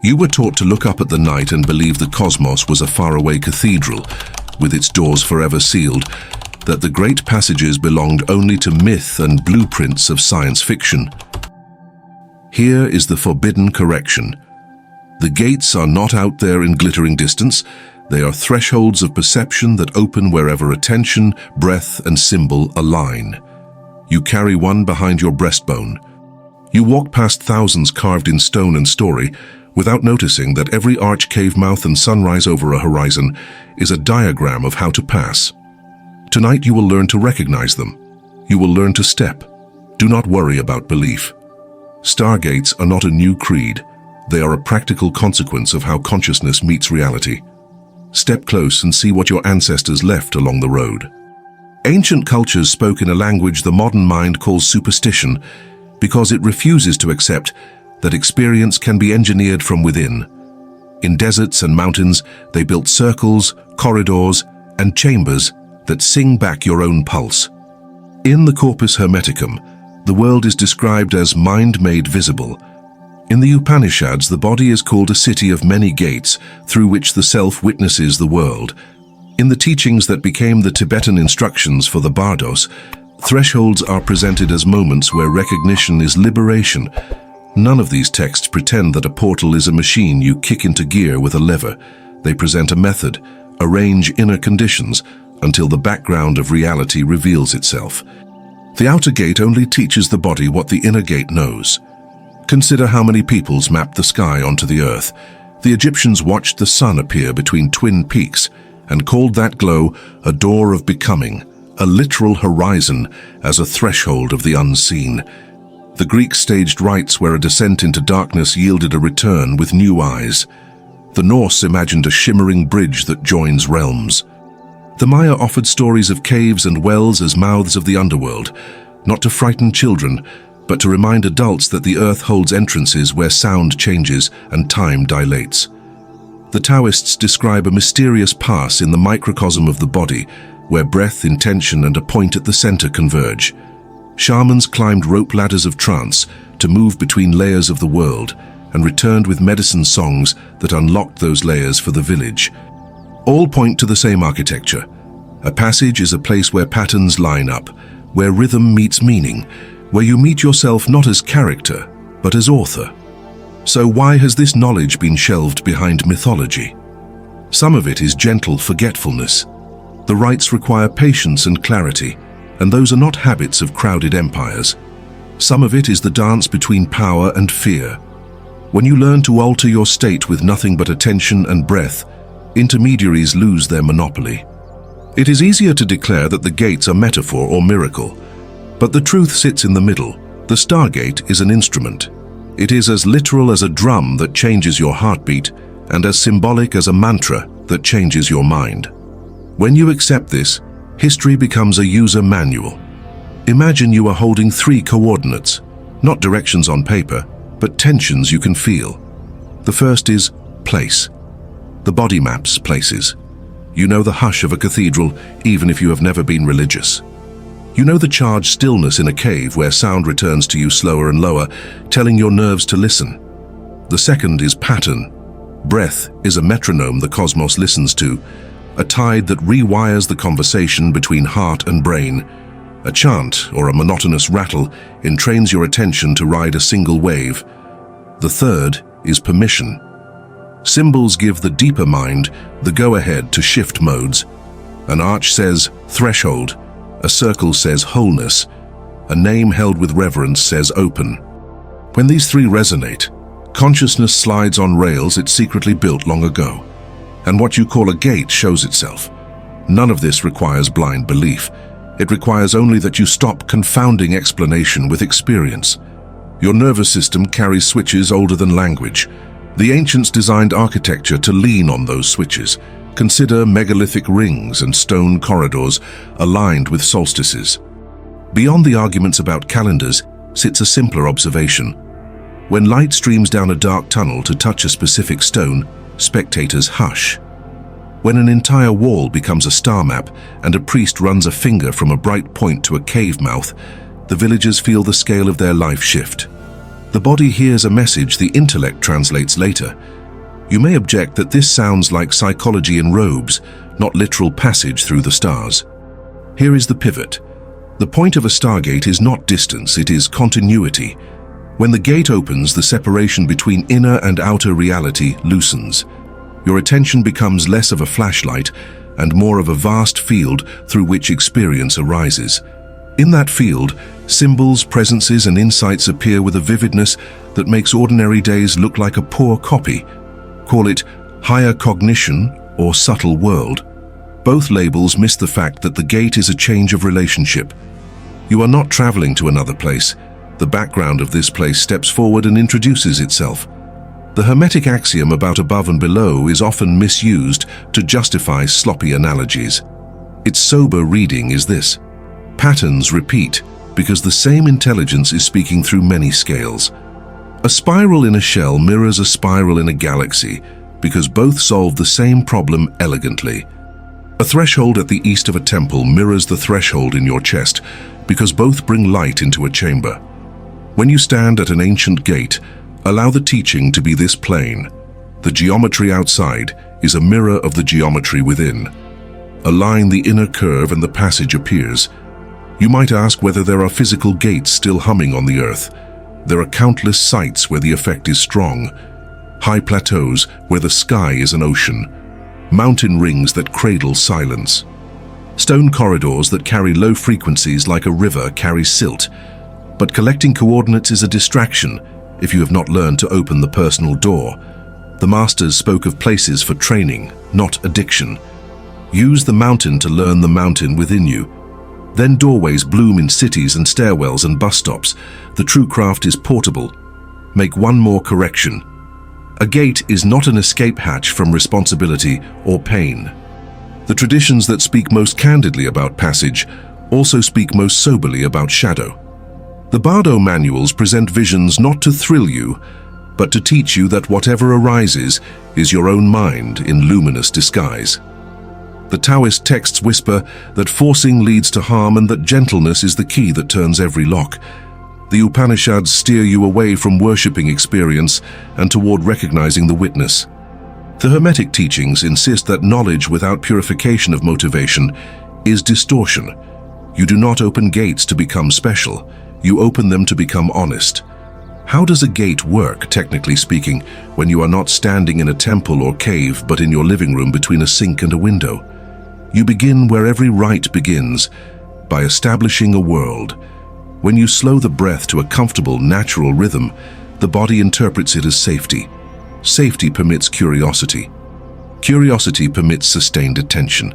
You were taught to look up at the night and believe the cosmos was a faraway cathedral, with its doors forever sealed, that the great passages belonged only to myth and blueprints of science fiction. Here is the forbidden correction. The gates are not out there in glittering distance. They are thresholds of perception that open wherever attention, breath, and symbol align. You carry one behind your breastbone. You walk past thousands carved in stone and story, without noticing that every arch, cave mouth, and sunrise over a horizon is a diagram of how to pass. Tonight you will learn to recognize them. You will learn to step. Do not worry about belief. Stargates are not a new creed. They are a practical consequence of how consciousness meets reality. Step close and see what your ancestors left along the road. Ancient cultures spoke in a language the modern mind calls superstition because it refuses to accept that experience can be engineered from within. In deserts and mountains, they built circles, corridors, and chambers that sing back your own pulse. In the Corpus Hermeticum, the world is described as mind made visible. In the Upanishads, the body is called a city of many gates through which the self witnesses the world. In the teachings that became the Tibetan instructions for the bardos, thresholds are presented as moments where recognition is liberation. None of these texts pretend that a portal is a machine you kick into gear with a lever. They present a method, arrange inner conditions, until the background of reality reveals itself. The outer gate only teaches the body what the inner gate knows. Consider how many peoples mapped the sky onto the earth. The Egyptians watched the sun appear between twin peaks and called that glow a door of becoming, a literal horizon as a threshold of the unseen. The Greeks staged rites where a descent into darkness yielded a return with new eyes. The Norse imagined a shimmering bridge that joins realms. The Maya offered stories of caves and wells as mouths of the underworld, not to frighten children, but to remind adults that the earth holds entrances where sound changes and time dilates. The Taoists describe a mysterious pass in the microcosm of the body, where breath, intention, and a point at the center converge. Shamans climbed rope ladders of trance to move between layers of the world and returned with medicine songs that unlocked those layers for the village. All point to the same architecture. A passage is a place where patterns line up, where rhythm meets meaning, where you meet yourself not as character, but as author. So why has this knowledge been shelved behind mythology? Some of it is gentle forgetfulness. The rites require patience and clarity, and those are not habits of crowded empires. Some of it is the dance between power and fear. When you learn to alter your state with nothing but attention and breath, intermediaries lose their monopoly. It is easier to declare that the gates are metaphor or miracle, but the truth sits in the middle. The Stargate is an instrument. It is as literal as a drum that changes your heartbeat, and as symbolic as a mantra that changes your mind. When you accept this, history becomes a user manual. Imagine you are holding 3 coordinates, not directions on paper, but tensions you can feel. The first is place. The body maps places. You know the hush of a cathedral, even if you have never been religious. You know the charged stillness in a cave where sound returns to you slower and lower, telling your nerves to listen. The second is pattern. Breath is a metronome the cosmos listens to, a tide that rewires the conversation between heart and brain. A chant or a monotonous rattle entrains your attention to ride a single wave. The third is permission. Symbols give the deeper mind the go-ahead to shift modes. An arch says threshold, a circle says wholeness, a name held with reverence says open. When these 3 resonate, consciousness slides on rails it secretly built long ago. And what you call a gate shows itself. None of this requires blind belief. It requires only that you stop confounding explanation with experience. Your nervous system carries switches older than language. The ancients designed architecture to lean on those switches. Consider megalithic rings and stone corridors aligned with solstices. Beyond the arguments about calendars sits a simpler observation. When light streams down a dark tunnel to touch a specific stone, spectators hush. When an entire wall becomes a star map and a priest runs a finger from a bright point to a cave mouth, the villagers feel the scale of their life shift. The body hears a message the intellect translates later. You may object that this sounds like psychology in robes, not literal passage through the stars. Here is the pivot. The point of a stargate is not distance, it is continuity. When the gate opens, the separation between inner and outer reality loosens. Your attention becomes less of a flashlight and more of a vast field through which experience arises. In that field, symbols, presences, and insights appear with a vividness that makes ordinary days look like a poor copy. Call it higher cognition or subtle world. Both labels miss the fact that the gate is a change of relationship. You are not traveling to another place. The background of this place steps forward and introduces itself. The Hermetic axiom about above and below is often misused to justify sloppy analogies. Its sober reading is this: patterns repeat because the same intelligence is speaking through many scales. A spiral in a shell mirrors a spiral in a galaxy because both solve the same problem elegantly. A threshold at the east of a temple mirrors the threshold in your chest because both bring light into a chamber. When you stand at an ancient gate, allow the teaching to be this plain. The geometry outside is a mirror of the geometry within. Align the inner curve and the passage appears. You might ask whether there are physical gates still humming on the earth. There are countless sites where the effect is strong. High plateaus where the sky is an ocean. Mountain rings that cradle silence. Stone corridors that carry low frequencies like a river carry silt. But collecting coordinates is a distraction if you have not learned to open the personal door. The masters spoke of places for training, not addiction. Use the mountain to learn the mountain within you. Then doorways bloom in cities and stairwells and bus stops. The true craft is portable. Make one more correction. A gate is not an escape hatch from responsibility or pain. The traditions that speak most candidly about passage also speak most soberly about shadow. The Bardo manuals present visions not to thrill you, but to teach you that whatever arises is your own mind in luminous disguise. The Taoist texts whisper that forcing leads to harm and that gentleness is the key that turns every lock. The Upanishads steer you away from worshipping experience and toward recognizing the witness. The Hermetic teachings insist that knowledge without purification of motivation is distortion. You do not open gates to become special. You open them to become honest. How does a gate work, technically speaking, when you are not standing in a temple or cave but in your living room between a sink and a window? You begin where every rite begins, by establishing a world. When you slow the breath to a comfortable, natural rhythm, the body interprets it as safety. Safety permits curiosity. Curiosity permits sustained attention.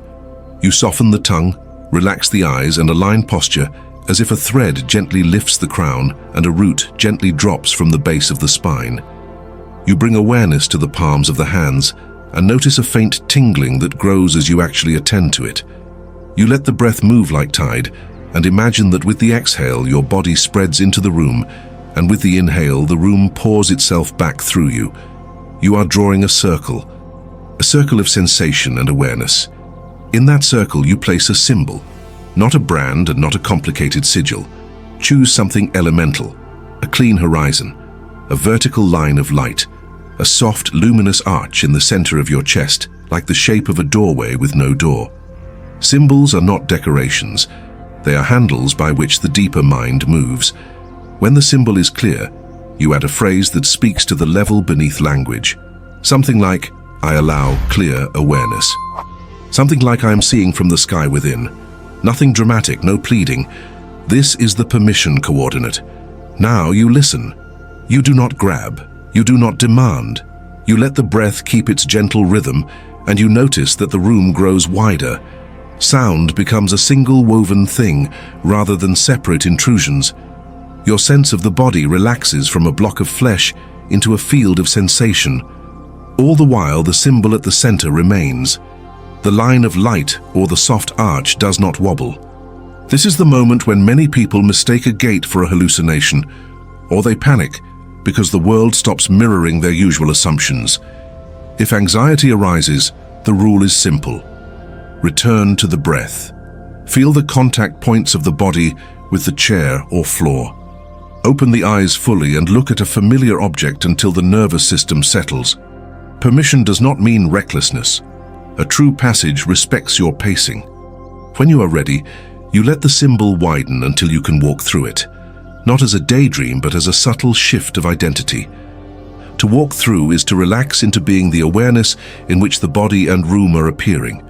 You soften the tongue, relax the eyes, and align posture as if a thread gently lifts the crown and a root gently drops from the base of the spine. You bring awareness to the palms of the hands and notice a faint tingling that grows as you actually attend to it. You let the breath move like tide and imagine that with the exhale your body spreads into the room, and with the inhale the room pours itself back through you. You are drawing a circle of sensation and awareness. In that circle you place a symbol, not a brand and not a complicated sigil. Choose something elemental, a clean horizon, a vertical line of light, a soft, luminous arch in the center of your chest, like the shape of a doorway with no door. Symbols are not decorations. They are handles by which the deeper mind moves. When the symbol is clear, you add a phrase that speaks to the level beneath language. Something like, I allow clear awareness. Something like I am seeing from the sky within. Nothing dramatic, no pleading. This is the permission coordinate. Now you listen. You do not grab. You do not demand. You let the breath keep its gentle rhythm, and you notice that the room grows wider. Sound becomes a single woven thing rather than separate intrusions. Your sense of the body relaxes from a block of flesh into a field of sensation. All the while, the symbol at the center remains. The line of light or the soft arch does not wobble. This is the moment when many people mistake a gate for a hallucination, or they panic because the world stops mirroring their usual assumptions. If anxiety arises, the rule is simple. Return to the breath. Feel the contact points of the body with the chair or floor. Open the eyes fully and look at a familiar object until the nervous system settles. Permission does not mean recklessness. A true passage respects your pacing. When you are ready, you let the symbol widen until you can walk through it, not as a daydream but as a subtle shift of identity. To walk through is to relax into being the awareness in which the body and room are appearing.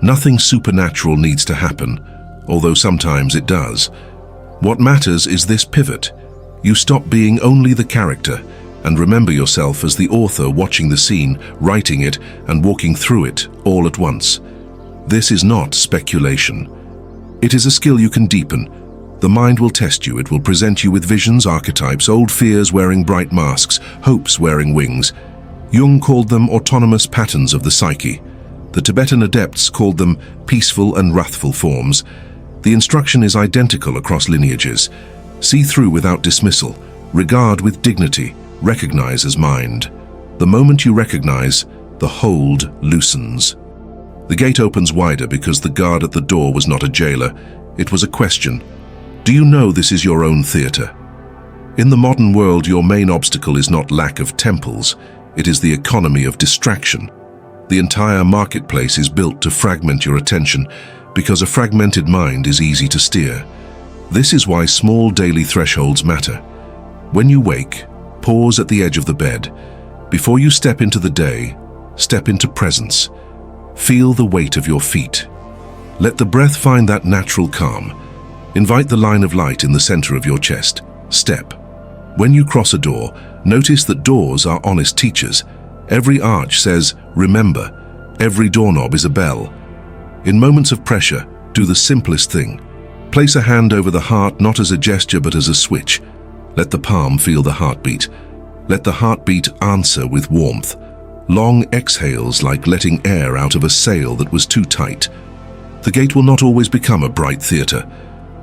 Nothing supernatural needs to happen, although sometimes it does. What matters is this pivot. You stop being only the character and remember yourself as the author watching the scene, writing it, and walking through it all at once. This is not speculation. It is a skill you can deepen. The mind will test you. It will present you with visions, archetypes, old fears wearing bright masks, hopes wearing wings. Jung called them autonomous patterns of the psyche. The Tibetan adepts called them peaceful and wrathful forms. The instruction is identical across lineages. See through without dismissal. Regard with dignity. Recognize as mind. The moment you recognize, the hold loosens. The gate opens wider because the guard at the door was not a jailer. It was a question. Do you know this is your own theater? In the modern world, your main obstacle is not lack of temples. It is the economy of distraction. The entire marketplace is built to fragment your attention because a fragmented mind is easy to steer. This is why small daily thresholds matter. When you wake, pause at the edge of the bed. Before you step into the day, step into presence. Feel the weight of your feet. Let the breath find that natural calm. Invite the line of light in the center of your chest. Step. When you cross a door, notice that doors are honest teachers. Every arch says, remember. Every doorknob is a bell. In moments of pressure, do the simplest thing. Place a hand over the heart not as a gesture but as a switch. Let the palm feel the heartbeat. Let the heartbeat answer with warmth. Long exhales like letting air out of a sail that was too tight. The gate will not always become a bright theater.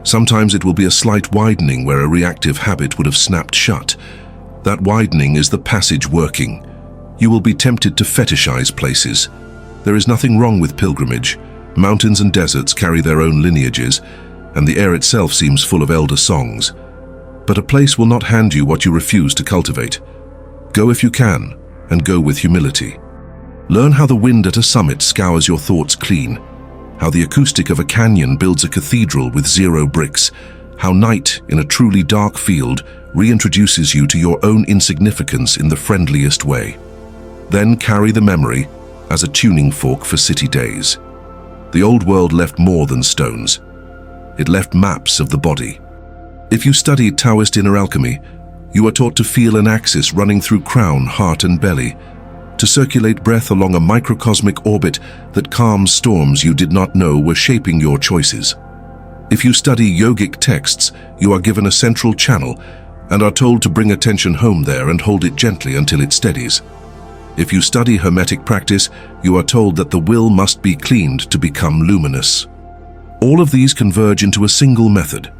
Sometimes it will be a slight widening where a reactive habit would have snapped shut. That widening is the passage working. You will be tempted to fetishize places. There is nothing wrong with pilgrimage. Mountains and deserts carry their own lineages, and the air itself seems full of elder songs. But a place will not hand you what you refuse to cultivate. Go if you can, and go with humility. Learn how the wind at a summit scours your thoughts clean, how the acoustic of a canyon builds a cathedral with 0 bricks, how night in a truly dark field reintroduces you to your own insignificance in the friendliest way. Then carry the memory as a tuning fork for city days. The old world left more than stones. It left maps of the body. If you study Taoist inner alchemy, you are taught to feel an axis running through crown, heart and belly, to circulate breath along a microcosmic orbit that calms storms you did not know were shaping your choices. If you study yogic texts, you are given a central channel and are told to bring attention home there and hold it gently until it steadies. If you study Hermetic practice, you are told that the will must be cleaned to become luminous. All of these converge into a single method.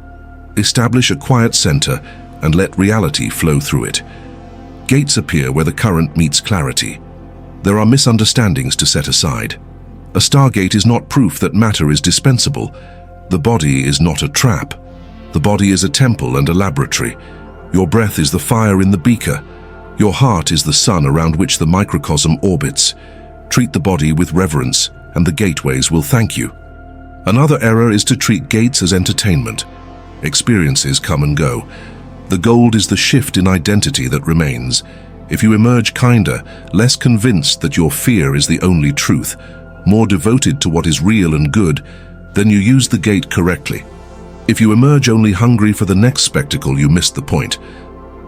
Establish a quiet center and let reality flow through it. Gates appear where the current meets clarity. There are misunderstandings to set aside. A stargate is not proof that matter is dispensable. The body is not a trap. The body is a temple and a laboratory. Your breath is the fire in the beaker. Your heart is the sun around which the microcosm orbits. Treat the body with reverence, and the gateways will thank you. Another error is to treat gates as entertainment. Experiences come and go. The gold is the shift in identity that remains. If you emerge kinder, less convinced that your fear is the only truth, more devoted to what is real and good, then you use the gate correctly. If you emerge only hungry for the next spectacle, you missed the point.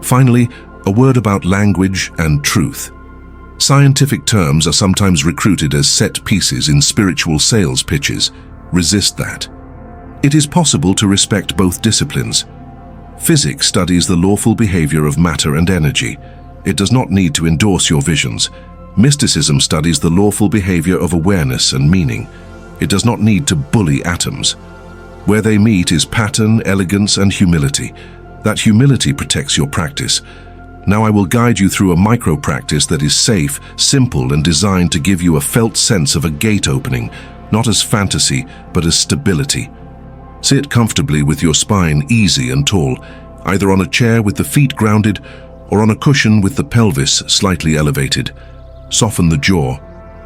Finally, a word about language and truth. Scientific terms are sometimes recruited as set pieces in spiritual sales pitches. Resist that. It is possible to respect both disciplines. Physics studies the lawful behavior of matter and energy. It does not need to endorse your visions. Mysticism studies the lawful behavior of awareness and meaning. It does not need to bully atoms. Where they meet is pattern, elegance, and humility. That humility protects your practice. Now I will guide you through a micro-practice that is safe, simple, and designed to give you a felt sense of a gate opening, not as fantasy, but as stability. Sit comfortably with your spine easy and tall. either on a chair with the feet grounded or on a cushion with the pelvis slightly elevated. Soften the jaw,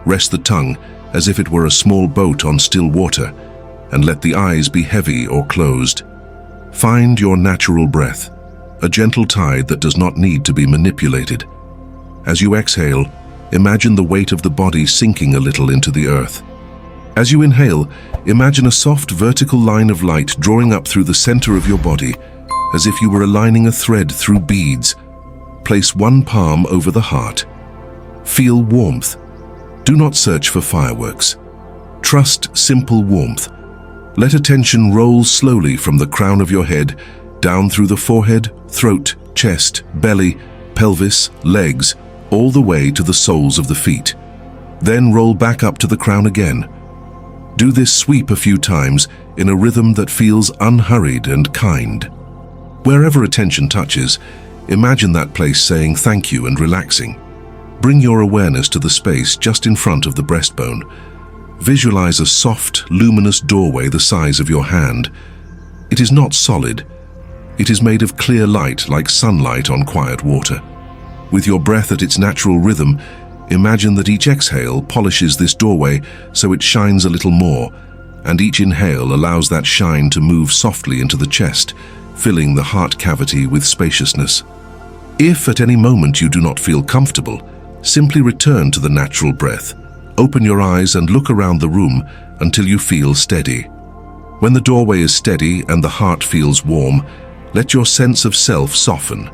rest the tongue as if it were a small boat on still water, and let the eyes be heavy or closed. Find your natural breath, a gentle tide that does not need to be manipulated. As you exhale, imagine the weight of the body sinking a little into the earth. As you inhale, imagine a soft vertical line of light drawing up through the center of your body, as if you were aligning a thread through beads. Place one palm over the heart. Feel warmth. Do not search for fireworks. Trust simple warmth. Let attention roll slowly from the crown of your head, down through the forehead, throat, chest, belly, pelvis, legs, all the way to the soles of the feet. Then roll back up to the crown again. Do this sweep a few times in a rhythm that feels unhurried and kind. Wherever attention touches, imagine that place saying thank you and relaxing. Bring your awareness to the space just in front of the breastbone. Visualize a soft, luminous doorway the size of your hand. It is not solid. It is made of clear light like sunlight on quiet water. With your breath at its natural rhythm, imagine that each exhale polishes this doorway so it shines a little more, and each inhale allows that shine to move softly into the chest, filling the heart cavity with spaciousness. If at any moment you do not feel comfortable, simply return to the natural breath. Open your eyes and look around the room until you feel steady. When the doorway is steady and the heart feels warm, let your sense of self soften.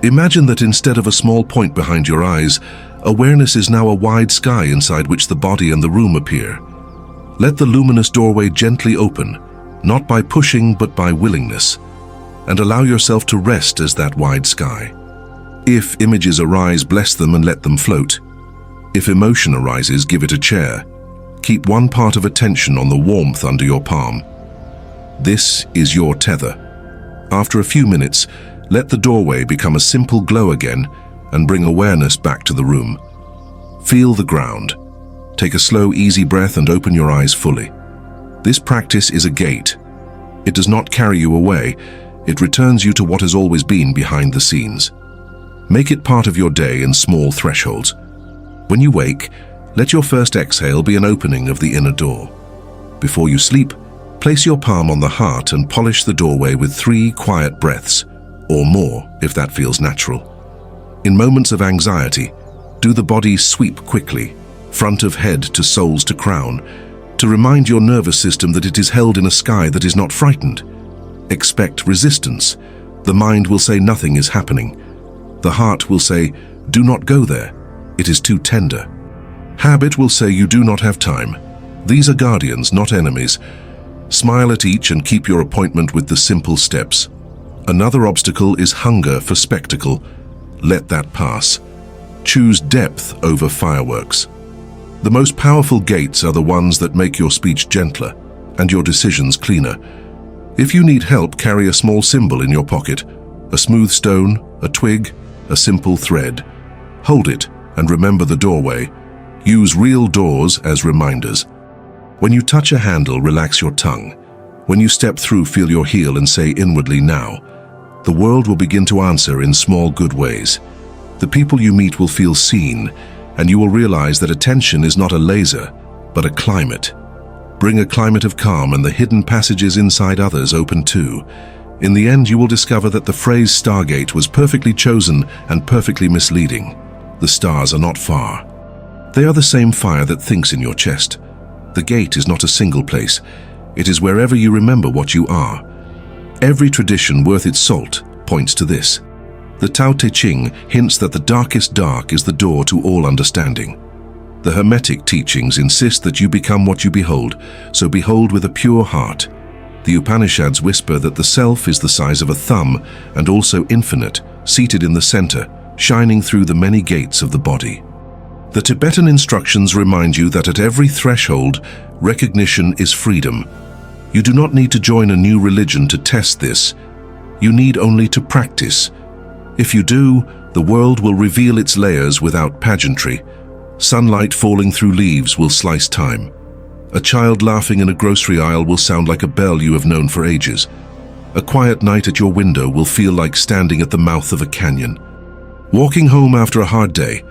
Imagine that instead of a small point behind your eyes, awareness is now a wide sky inside which the body and the room appear. Let the luminous doorway gently open, not by pushing but by willingness, and allow yourself to rest as that wide sky. If images arise, bless them and let them float. If emotion arises, give it a chair. Keep one part of attention on the warmth under your palm. This is your tether. After a few minutes, let the doorway become a simple glow again and bring awareness back to the room. Feel the ground. Take a slow, easy breath and open your eyes fully. This practice is a gate. It does not carry you away. It returns you to what has always been behind the scenes. Make it part of your day in small thresholds. When you wake, let your first exhale be an opening of the inner door. Before you sleep, place your palm on the heart and polish the doorway with 3 quiet breaths, or more if that feels natural. In moments of anxiety, do the body sweep quickly, front of head to soles to crown, to remind your nervous system that it is held in a sky that is not frightened. Expect resistance. The mind will say nothing is happening. The heart will say, do not go there. It is too tender. Habit will say you do not have time. These are guardians, not enemies. Smile at each and keep your appointment with the simple steps. Another obstacle is hunger for spectacle. Let that pass. Choose depth over fireworks. The most powerful gates are the ones that make your speech gentler and your decisions cleaner. If you need help, carry a small symbol in your pocket, a smooth stone, a twig, a simple thread. Hold it and remember the doorway. Use real doors as reminders. When you touch a handle, relax your tongue. When you step through, feel your heel and say inwardly, now. The world will begin to answer in small, good ways. The people you meet will feel seen, and you will realize that attention is not a laser, but a climate. Bring a climate of calm and the hidden passages inside others open too. In the end, you will discover that the phrase Stargate was perfectly chosen and perfectly misleading. The stars are not far. They are the same fire that thinks in your chest. The gate is not a single place. It is wherever you remember what you are. Every tradition worth its salt points to this. The Tao Te Ching hints that the darkest dark is the door to all understanding. The Hermetic teachings insist that you become what you behold, so behold with a pure heart. The Upanishads whisper that the self is the size of a thumb and also infinite, seated in the center, shining through the many gates of the body. The Tibetan instructions remind you that at every threshold, recognition is freedom. You do not need to join a new religion to test this. You need only to practice. If you do, the world will reveal its layers without pageantry. Sunlight falling through leaves will slice time. A child laughing in a grocery aisle will sound like a bell you have known for ages. A quiet night at your window will feel like standing at the mouth of a canyon. Walking home after a hard day,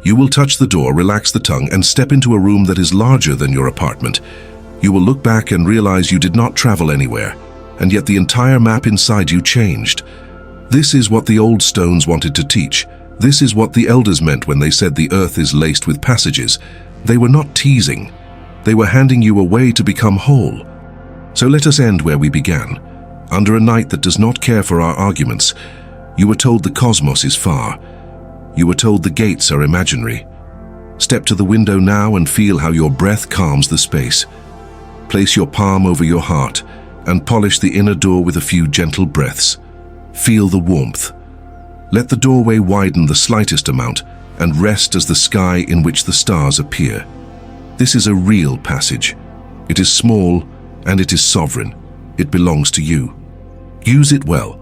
you will touch the door, relax the tongue, and step into a room that is larger than your apartment. You will look back and realize you did not travel anywhere, and yet the entire map inside you changed. This is what the old stones wanted to teach. This is what the elders meant when they said the earth is laced with passages. They were not teasing. They were handing you a way to become whole. So let us end where we began. Under a night that does not care for our arguments, you were told the cosmos is far. You were told the gates are imaginary. Step to the window now and feel how your breath calms the space. Place your palm over your heart and polish the inner door with a few gentle breaths. Feel the warmth. Let the doorway widen the slightest amount and rest as the sky in which the stars appear. This is a real passage. It is small and it is sovereign. It belongs to you. Use it well.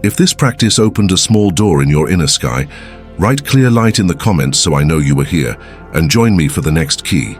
If this practice opened a small door in your inner sky, write clear light in the comments so I know you were here, and join me for the next key.